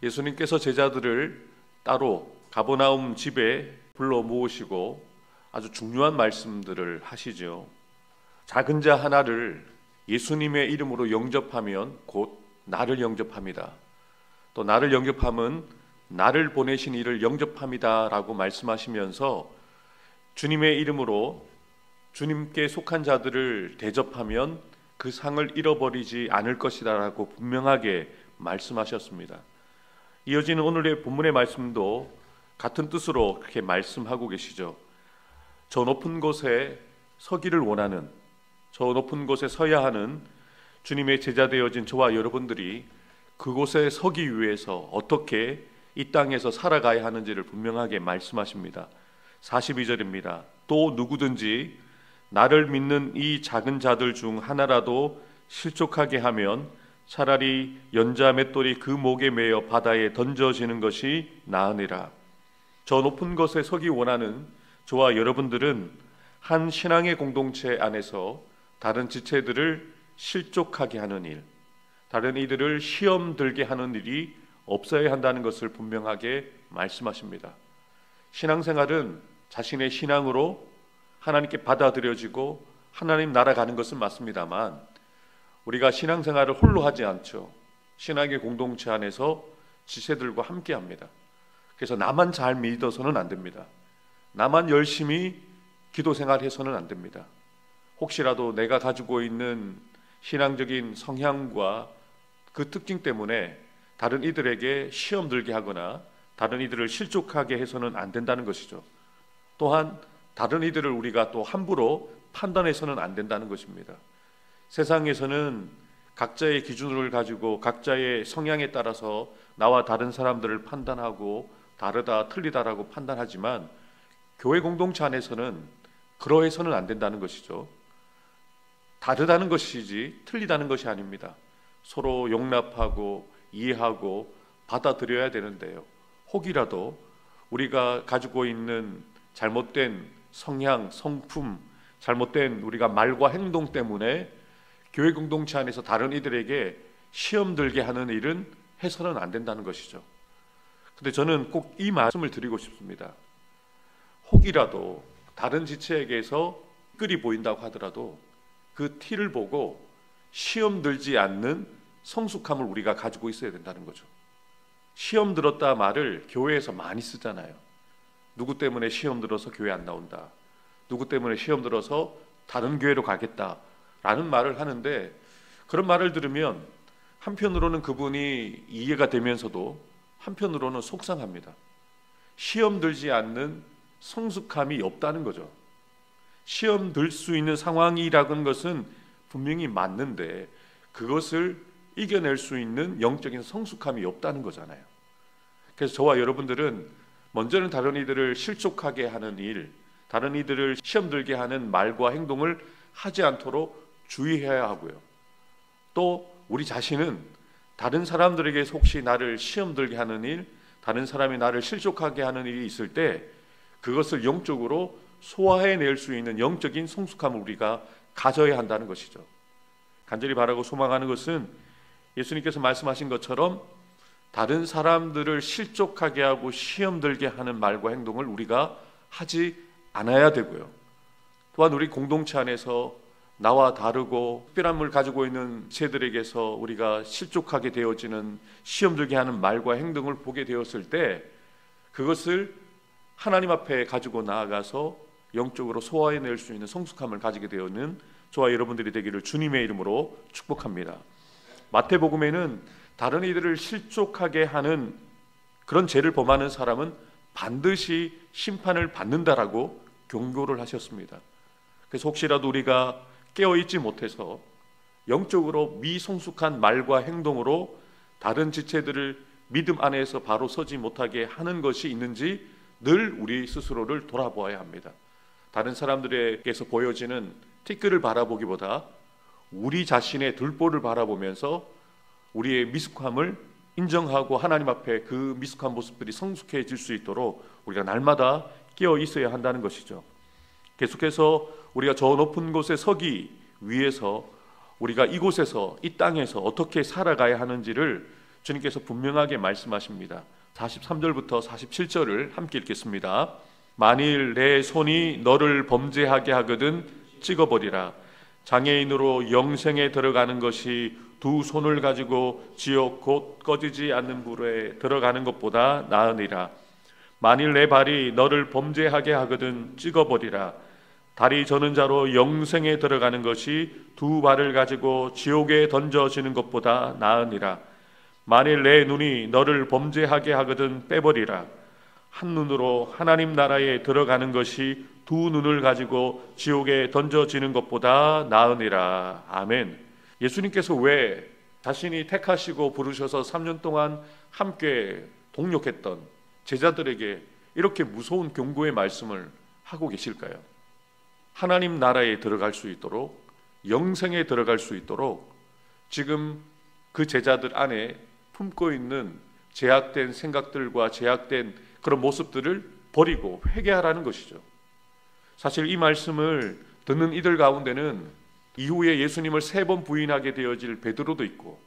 예수님께서 제자들을 따로 가버나움 집에 불러 모으시고 아주 중요한 말씀들을 하시죠. 작은 자 하나를 예수님의 이름으로 영접하면 곧 나를 영접합니다. 또 나를 영접함은 나를 보내신 이를 영접합니다 라고 말씀하시면서 주님의 이름으로 주님께 속한 자들을 대접하면 그 상을 잃어버리지 않을 것이다 라고 분명하게 말씀하셨습니다. 이어지는 오늘의 본문의 말씀도 같은 뜻으로 그렇게 말씀하고 계시죠. 저 높은 곳에 서기를 원하는, 저 높은 곳에 서야 하는 주님의 제자 되어진 저와 여러분들이 그곳에 서기 위해서 어떻게 이 땅에서 살아가야 하는지를 분명하게 말씀하십니다. 42절입니다. 또 누구든지 나를 믿는 이 작은 자들 중 하나라도 실족하게 하면 차라리 연자 맷돌이 그 목에 매여 바다에 던져지는 것이 나으니라. 저 높은 곳에 서기 원하는 저와 여러분들은 한 신앙의 공동체 안에서 다른 지체들을 실족하게 하는 일, 다른 이들을 시험 들게 하는 일이 없어야 한다는 것을 분명하게 말씀하십니다. 신앙생활은 자신의 신앙으로 하나님께 받아들여지고 하나님 나라 가는 것은 맞습니다만 우리가 신앙생활을 홀로 하지 않죠. 신앙의 공동체 안에서 지체들과 함께 합니다. 그래서 나만 잘 믿어서는 안 됩니다. 나만 열심히 기도생활해서는 안 됩니다. 혹시라도 내가 가지고 있는 신앙적인 성향과 그 특징 때문에 다른 이들에게 시험 들게 하거나 다른 이들을 실족하게 해서는 안 된다는 것이죠. 또한 다른 이들을 우리가 또 함부로 판단해서는 안 된다는 것입니다. 세상에서는 각자의 기준을 가지고 각자의 성향에 따라서 나와 다른 사람들을 판단하고 다르다 틀리다라고 판단하지만 교회 공동체 안에서는 그러해서는 안 된다는 것이죠. 다르다는 것이지 틀리다는 것이 아닙니다. 서로 용납하고 이해하고 받아들여야 되는데요. 혹이라도 우리가 가지고 있는 잘못된 성향, 성품, 잘못된 우리가 말과 행동 때문에 교회 공동체 안에서 다른 이들에게 시험 들게 하는 일은 해서는 안 된다는 것이죠. 근데 저는 꼭 이 말씀을 드리고 싶습니다. 혹이라도 다른 지체에게서 끌이 보인다고 하더라도 그 티를 보고 시험 들지 않는 성숙함을 우리가 가지고 있어야 된다는 거죠. 시험 들었다 말을 교회에서 많이 쓰잖아요. 누구 때문에 시험 들어서 교회 안 나온다, 누구 때문에 시험 들어서 다른 교회로 가겠다라는 말을 하는데, 그런 말을 들으면 한편으로는 그분이 이해가 되면서도 한편으로는 속상합니다. 시험 들지 않는 성숙함이 없다는 거죠. 시험 들 수 있는 상황이라는 것은 분명히 맞는데 그것을 이겨낼 수 있는 영적인 성숙함이 없다는 거잖아요. 그래서 저와 여러분들은 먼저는 다른 이들을 실족하게 하는 일, 다른 이들을 시험 들게 하는 말과 행동을 하지 않도록 주의해야 하고요. 또 우리 자신은 다른 사람들에게 혹시 나를 시험 들게 하는 일, 다른 사람이 나를 실족하게 하는 일이 있을 때 그것을 영적으로 소화해낼 수 있는 영적인 성숙함을 우리가 가져야 한다는 것이죠. 간절히 바라고 소망하는 것은 예수님께서 말씀하신 것처럼 다른 사람들을 실족하게 하고 시험 들게 하는 말과 행동을 우리가 하지 않아야 되고요. 또한 우리 공동체 안에서 나와 다르고 특별함을 가지고 있는 지체들에게서 우리가 실족하게 되어지는 시험 들게 하는 말과 행동을 보게 되었을 때 그것을 하나님 앞에 가지고 나아가서 영적으로 소화해낼 수 있는 성숙함을 가지게 되었는 저와 여러분들이 되기를 주님의 이름으로 축복합니다. 마태복음에는 다른 이들을 실족하게 하는 그런 죄를 범하는 사람은 반드시 심판을 받는다라고 경고를 하셨습니다. 그래서 혹시라도 우리가 깨어있지 못해서 영적으로 미성숙한 말과 행동으로 다른 지체들을 믿음 안에서 바로 서지 못하게 하는 것이 있는지 늘 우리 스스로를 돌아보아야 합니다. 다른 사람들에게서 보여지는 티끌을 바라보기보다 우리 자신의 들보를 바라보면서 우리의 미숙함을 인정하고 하나님 앞에 그 미숙한 모습들이 성숙해질 수 있도록 우리가 날마다 깨어 있어야 한다는 것이죠. 계속해서 우리가 저 높은 곳에 서기 위해서 우리가 이곳에서 이 땅에서 어떻게 살아가야 하는지를 주님께서 분명하게 말씀하십니다. 43절부터 47절을 함께 읽겠습니다. 만일 내 손이 너를 범죄하게 하거든 찍어버리라. 장애인으로 영생에 들어가는 것이 두 손을 가지고 지옥 곧 꺼지지 않는 불에 들어가는 것보다 나으니라. 만일 내 발이 너를 범죄하게 하거든 찍어버리라. 다리 저는 자로 영생에 들어가는 것이 두 발을 가지고 지옥에 던져지는 것보다 나으니라. 만일 내 눈이 너를 범죄하게 하거든 빼버리라. 한 눈으로 하나님 나라에 들어가는 것이 두 눈을 가지고 지옥에 던져지는 것보다 나으니라. 아멘. 예수님께서 왜 자신이 택하시고 부르셔서 3년 동안 함께 동역했던 제자들에게 이렇게 무서운 경고의 말씀을 하고 계실까요? 하나님 나라에 들어갈 수 있도록, 영생에 들어갈 수 있도록 지금 그 제자들 안에 품고 있는 제약된 생각들과 제약된 그런 모습들을 버리고 회개하라는 것이죠. 사실 이 말씀을 듣는 이들 가운데는 이후에 예수님을 3번 부인하게 되어질 베드로도 있고,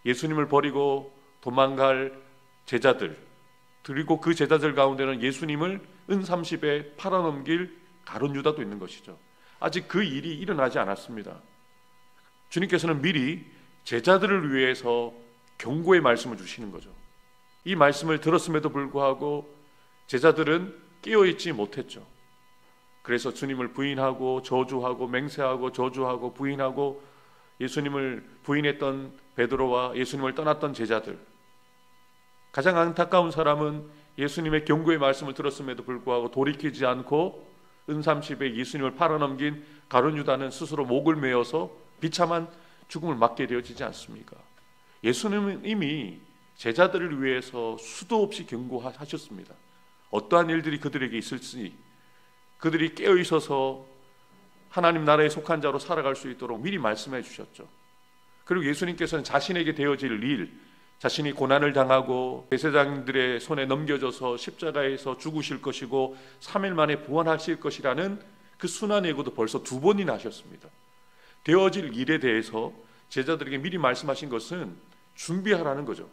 예수님을 버리고 도망갈 제자들, 그리고 그 제자들 가운데는 예수님을 은30에 팔아넘길 가룟 유다도 있는 것이죠. 아직 그 일이 일어나지 않았습니다. 주님께서는 미리 제자들을 위해서 경고의 말씀을 주시는 거죠. 이 말씀을 들었음에도 불구하고 제자들은 깨어있지 못했죠. 그래서 주님을 부인하고 저주하고 맹세하고 저주하고 부인하고 예수님을 부인했던 베드로와 예수님을 떠났던 제자들, 가장 안타까운 사람은 예수님의 경고의 말씀을 들었음에도 불구하고 돌이키지 않고 은30에 예수님을 팔아넘긴 가룟 유다는 스스로 목을 메어서 비참한 죽음을 맞게 되어지지 않습니까? 예수님은 이미 제자들을 위해서 수도 없이 경고하셨습니다. 어떠한 일들이 그들에게 있을지, 그들이 깨어있어서 하나님 나라에 속한 자로 살아갈 수 있도록 미리 말씀해 주셨죠. 그리고 예수님께서는 자신에게 되어질 일, 자신이 고난을 당하고 대제사장들의 손에 넘겨져서 십자가에서 죽으실 것이고 3일 만에 부활하실 것이라는 그 순환 예고도 벌써 2번이나 하셨습니다. 되어질 일에 대해서 제자들에게 미리 말씀하신 것은 준비하라는 거죠.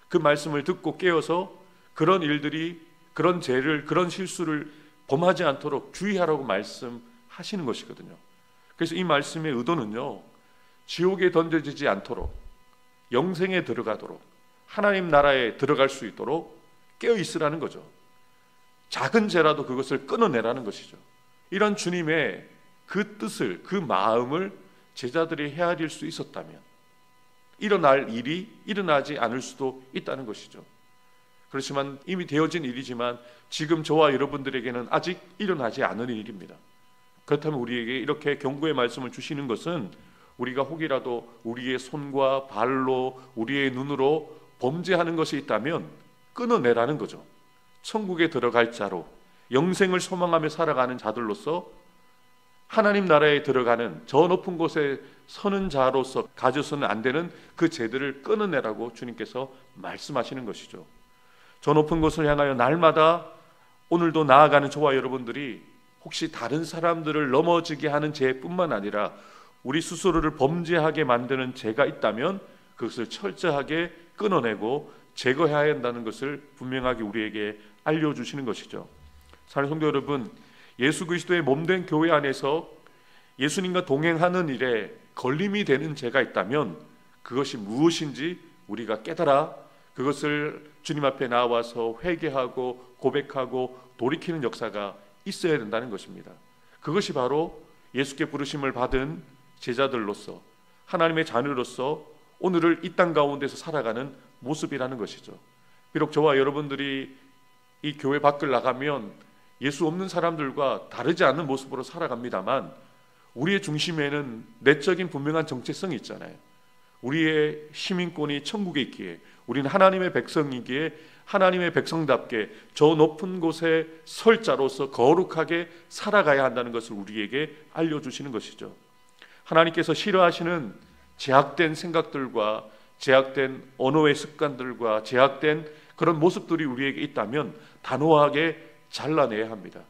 그 말씀을 듣고 깨어서 그런 일들이, 그런 죄를, 그런 실수를 범하지 않도록 주의하라고 말씀하시는 것이거든요. 그래서 이 말씀의 의도는요, 지옥에 던져지지 않도록, 영생에 들어가도록, 하나님 나라에 들어갈 수 있도록 깨어있으라는 거죠. 작은 죄라도 그것을 끊어내라는 것이죠. 이런 주님의 그 뜻을, 그 마음을 제자들이 헤아릴 수 있었다면 일어날 일이 일어나지 않을 수도 있다는 것이죠. 그렇지만 이미 되어진 일이지만 지금 저와 여러분들에게는 아직 일어나지 않은 일입니다. 그렇다면 우리에게 이렇게 경고의 말씀을 주시는 것은 우리가 혹이라도 우리의 손과 발로, 우리의 눈으로 범죄하는 것이 있다면 끊어내라는 거죠. 천국에 들어갈 자로, 영생을 소망하며 살아가는 자들로서 하나님 나라에 들어가는 저 높은 곳에 서는 자로서 가져서는 안 되는 그 죄들을 끊어내라고 주님께서 말씀하시는 것이죠. 저 높은 곳을 향하여 날마다 오늘도 나아가는 저와 여러분들이 혹시 다른 사람들을 넘어지게 하는 죄뿐만 아니라 우리 스스로를 범죄하게 만드는 죄가 있다면 그것을 철저하게 끊어내고 제거해야 한다는 것을 분명하게 우리에게 알려주시는 것이죠. 사랑하는 성도 여러분, 예수 그리스도의 몸된 교회 안에서 예수님과 동행하는 일에 걸림이 되는 죄가 있다면 그것이 무엇인지 우리가 깨달아 그것을 주님 앞에 나와서 회개하고 고백하고 돌이키는 역사가 있어야 된다는 것입니다. 그것이 바로 예수께 부르심을 받은 제자들로서, 하나님의 자녀로서 오늘을 이 땅 가운데서 살아가는 모습이라는 것이죠. 비록 저와 여러분들이 이 교회 밖을 나가면 예수 없는 사람들과 다르지 않는 모습으로 살아갑니다만 우리의 중심에는 내적인 분명한 정체성이 있잖아요. 우리의 시민권이 천국에 있기에, 우리는 하나님의 백성이기에 하나님의 백성답게 저 높은 곳에 설 자로서 거룩하게 살아가야 한다는 것을 우리에게 알려주시는 것이죠. 하나님께서 싫어하시는 제약된 생각들과 제약된 언어의 습관들과 제약된 그런 모습들이 우리에게 있다면 단호하게 잘라내야 합니다.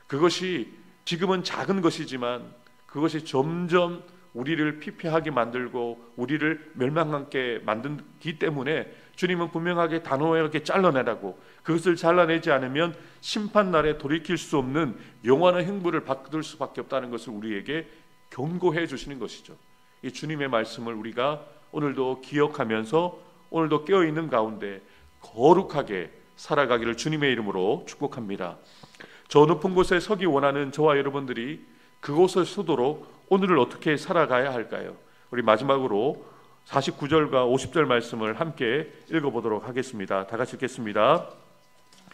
그것이 지금은 작은 것이지만 그것이 점점 우리를 피폐하게 만들고 우리를 멸망하게 만들기 때문에 주님은 분명하게 단호하게 잘라내라고, 그것을 잘라내지 않으면 심판날에 돌이킬 수 없는 영원한 형벌을 받을 수밖에 없다는 것을 우리에게 경고해 주시는 것이죠. 이 주님의 말씀을 우리가 오늘도 기억하면서 오늘도 깨어있는 가운데 거룩하게 살아가기를 주님의 이름으로 축복합니다. 저 높은 곳에 서기 원하는 저와 여러분들이 그곳에 서도록 오늘을 어떻게 살아가야 할까요? 우리 마지막으로 49절과 50절 말씀을 함께 읽어보도록 하겠습니다. 다 같이 읽겠습니다.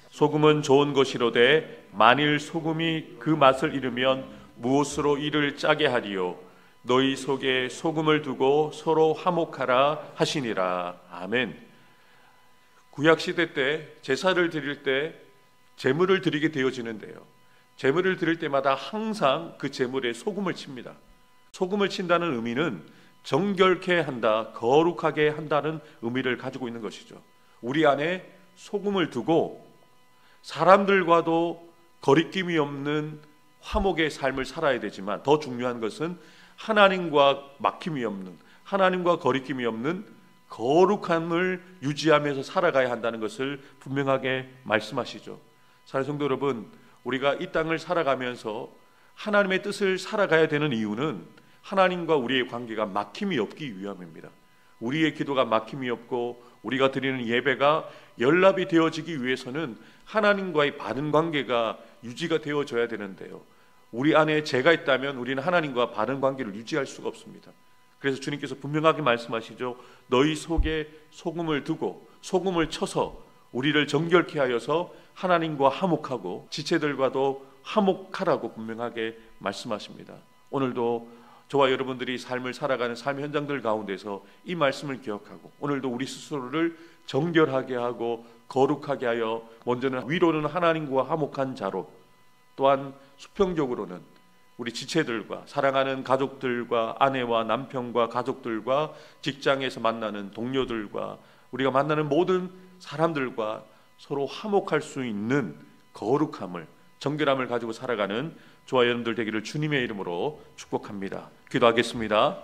소금은 좋은 것이로되 만일 소금이 그 맛을 잃으면 무엇으로 이를 짜게 하리요? 너희 속에 소금을 두고 서로 화목하라 하시니라. 아멘. 구약시대 때 제사를 드릴 때 제물을 드리게 되어지는데요, 제물을 드릴 때마다 항상 그 제물에 소금을 칩니다. 소금을 친다는 의미는 정결케 한다, 거룩하게 한다는 의미를 가지고 있는 것이죠. 우리 안에 소금을 두고 사람들과도 거리낌이 없는 화목의 삶을 살아야 되지만, 더 중요한 것은 하나님과 막힘이 없는, 하나님과 거리낌이 없는 거룩함을 유지하면서 살아가야 한다는 것을 분명하게 말씀하시죠. 사랑하는 성도 여러분, 우리가 이 땅을 살아가면서 하나님의 뜻을 살아가야 되는 이유는 하나님과 우리의 관계가 막힘이 없기 위함입니다. 우리의 기도가 막힘이 없고 우리가 드리는 예배가 연락이 되어지기 위해서는 하나님과의 바른 관계가 유지가 되어져야 되는데요, 우리 안에 죄가 있다면 우리는 하나님과 바른 관계를 유지할 수가 없습니다. 그래서 주님께서 분명하게 말씀하시죠. 너희 속에 소금을 두고 소금을 쳐서 우리를 정결케 하여서 하나님과 화목하고 지체들과도 화목하라고 분명하게 말씀하십니다. 오늘도 저와 여러분들이 삶을 살아가는 삶의 현장들 가운데서 이 말씀을 기억하고 오늘도 우리 스스로를 정결하게 하고 거룩하게 하여, 먼저는 위로는 하나님과 화목한 자로, 또한 수평적으로는 우리 지체들과 사랑하는 가족들과 아내와 남편과 가족들과 직장에서 만나는 동료들과 우리가 만나는 모든 사람들과 서로 화목할 수 있는 거룩함을, 정결함을 가지고 살아가는 저와 여러분들 되기를 주님의 이름으로 축복합니다. 기도하겠습니다.